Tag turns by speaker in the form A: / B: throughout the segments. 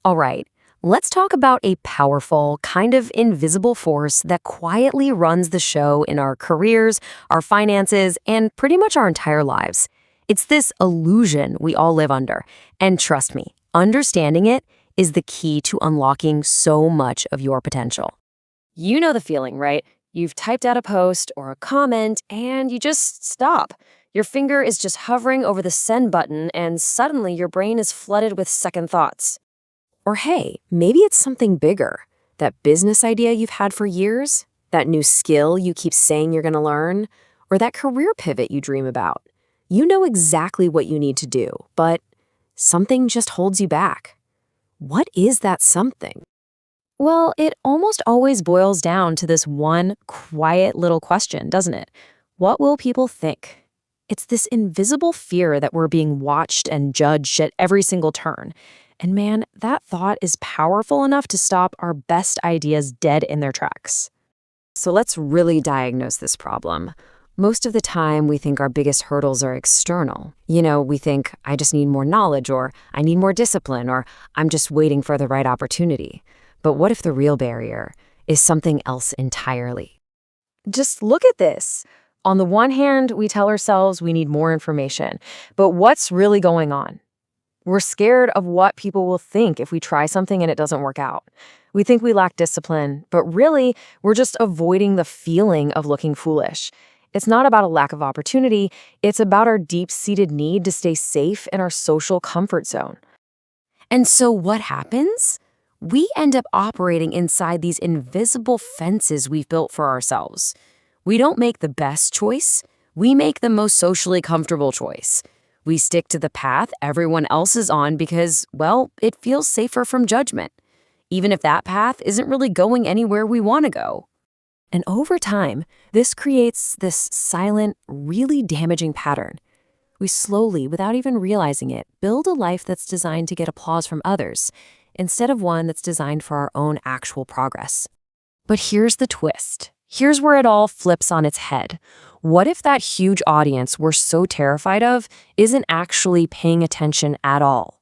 A: All right, let's talk about a powerful, kind of invisible force that quietly runs the show in our careers, our finances, and pretty much our entire lives. It's this illusion we all live under. And trust me, understanding it is the key to unlocking so much of your potential. You know the feeling, right? You've typed out a post or a comment and you just stop. Your finger is just hovering over the send button and suddenly your brain is flooded with second thoughts. Or hey, maybe it's something bigger. That business idea you've had for years, that new skill you keep saying you're going to learn, or that career pivot you dream about. You know exactly what you need to do, but something just holds you back. What is that something? Well, it almost always boils down to this one quiet little question, doesn't it? What will people think? It's this invisible fear that we're being watched and judged at every single turn. And man, that thought is powerful enough to stop our best ideas dead in their tracks. So let's really diagnose this problem. Most of the time, we think our biggest hurdles are external. We think, I just need more knowledge, or I need more discipline, or I'm just waiting for the right opportunity. But what if the real barrier is something else entirely? Just look at this. On the one hand, we tell ourselves we need more information, but what's really going on? We're scared of what people will think if we try something and it doesn't work out. We think we lack discipline, but really, we're just avoiding the feeling of looking foolish. It's not about a lack of opportunity, it's about our deep-seated need to stay safe in our social comfort zone. And so what happens? We end up operating inside these invisible fences we've built for ourselves. We don't make the best choice, we make the most socially comfortable choice. We stick to the path everyone else is on because, well, it feels safer from judgment, even if that path isn't really going anywhere we want to go. And over time, this creates this silent, really damaging pattern. We slowly, without even realizing it, build a life that's designed to get applause from others, instead of one that's designed for our own actual progress. But here's the twist. Here's where it all flips on its head. What if that huge audience we're so terrified of isn't actually paying attention at all?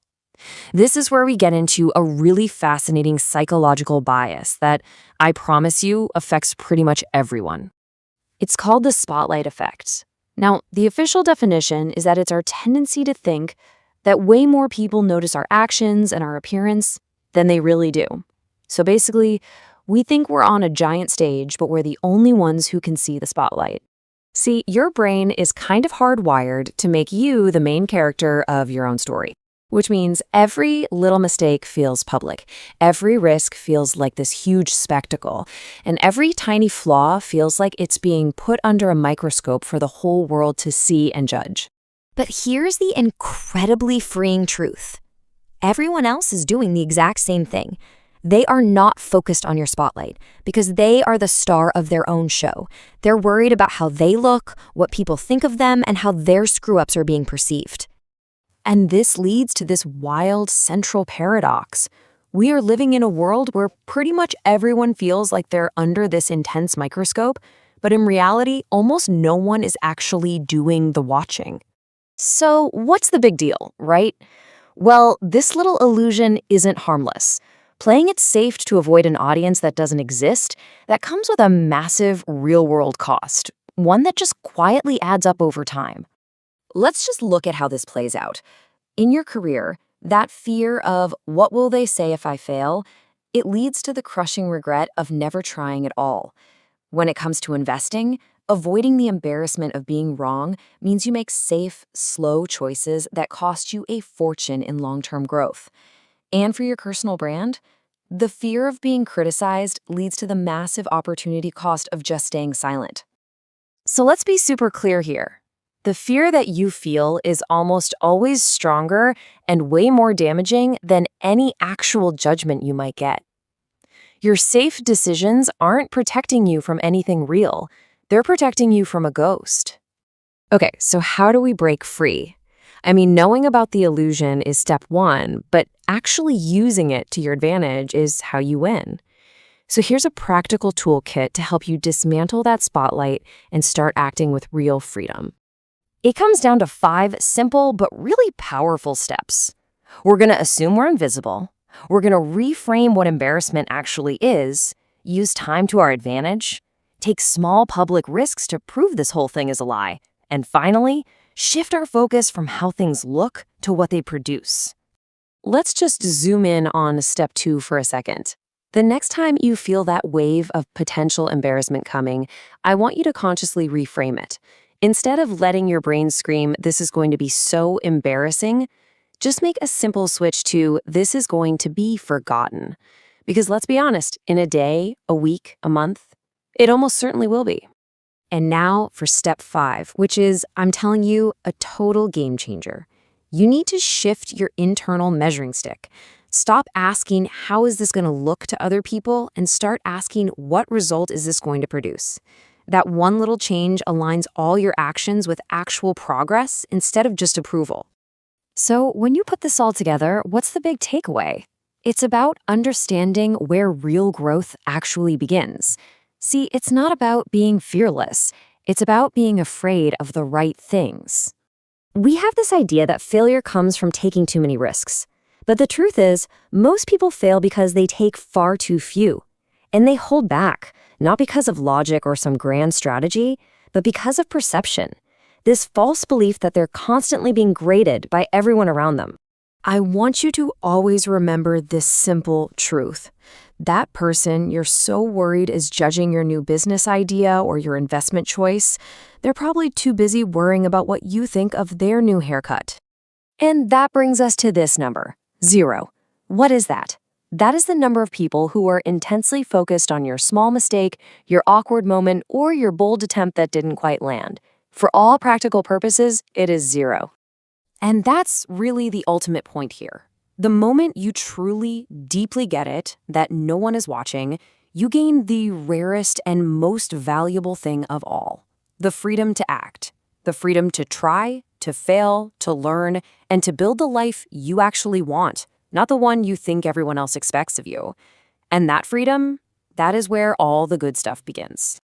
A: This is where we get into a really fascinating psychological bias that, I promise you, affects pretty much everyone. It's called the spotlight effect. Now, the official definition is that it's our tendency to think that way more people notice our actions and our appearance than they really do. So basically, we think we're on a giant stage, but we're the only ones who can see the spotlight. See, your brain is kind of hardwired to make you the main character of your own story, which means every little mistake feels public, every risk feels like this huge spectacle, and every tiny flaw feels like it's being put under a microscope for the whole world to see and judge. But here's the incredibly freeing truth. Everyone else is doing the exact same thing. They are not focused on your spotlight because they are the star of their own show. They're worried about how they look, what people think of them, and how their screw-ups are being perceived. And this leads to this wild central paradox. We are living in a world where pretty much everyone feels like they're under this intense microscope, but in reality, almost no one is actually doing the watching. So what's the big deal, right? Well, this little illusion isn't harmless. Playing it safe to avoid an audience that doesn't exist, that comes with a massive real-world cost, one that just quietly adds up over time. Let's just look at how this plays out. In your career, that fear of what will they say if I fail, it leads to the crushing regret of never trying at all. When it comes to investing, avoiding the embarrassment of being wrong means you make safe, slow choices that cost you a fortune in long-term growth. And for your personal brand, the fear of being criticized leads to the massive opportunity cost of just staying silent. So let's be super clear here. The fear that you feel is almost always stronger and way more damaging than any actual judgment you might get. Your safe decisions aren't protecting you from anything real. They're protecting you from a ghost. Okay, so how do we break free? I mean, knowing about the illusion is step one, but actually using it to your advantage is how you win. So here's a practical toolkit to help you dismantle that spotlight and start acting with real freedom. It comes down to 5 simple but really powerful steps. We're going to assume we're invisible. We're going to reframe what embarrassment actually is, use time to our advantage, take small public risks to prove this whole thing is a lie, and finally, shift our focus from how things look to what they produce. Let's just zoom in on step 2 for a second. The next time you feel that wave of potential embarrassment coming, I want you to consciously reframe it. Instead of letting your brain scream, "This is going to be so embarrassing," just make a simple switch to, "This is going to be forgotten." Because let's be honest, in a day, a week, a month, it almost certainly will be. And now for step 5, which is, I'm telling you, a total game changer. You need to shift your internal measuring stick. Stop asking, how is this going to look to other people? And start asking, what result is this going to produce? That one little change aligns all your actions with actual progress instead of just approval. So when you put this all together, what's the big takeaway? It's about understanding where real growth actually begins. See, it's not about being fearless. It's about being afraid of the right things. We have this idea that failure comes from taking too many risks. But the truth is, most people fail because they take far too few. And they hold back, not because of logic or some grand strategy, but because of perception. This false belief that they're constantly being graded by everyone around them. I want you to always remember this simple truth. That person you're so worried is judging your new business idea or your investment choice, they're probably too busy worrying about what you think of their new haircut. And that brings us to this number. 0. What is that? That is the number of people who are intensely focused on your small mistake, your awkward moment, or your bold attempt that didn't quite land. For all practical purposes, it is 0. And that's really the ultimate point here. The moment you truly, deeply get it, that no one is watching, you gain the rarest and most valuable thing of all, the freedom to act, the freedom to try, to fail, to learn, and to build the life you actually want, not the one you think everyone else expects of you. And that freedom, that is where all the good stuff begins.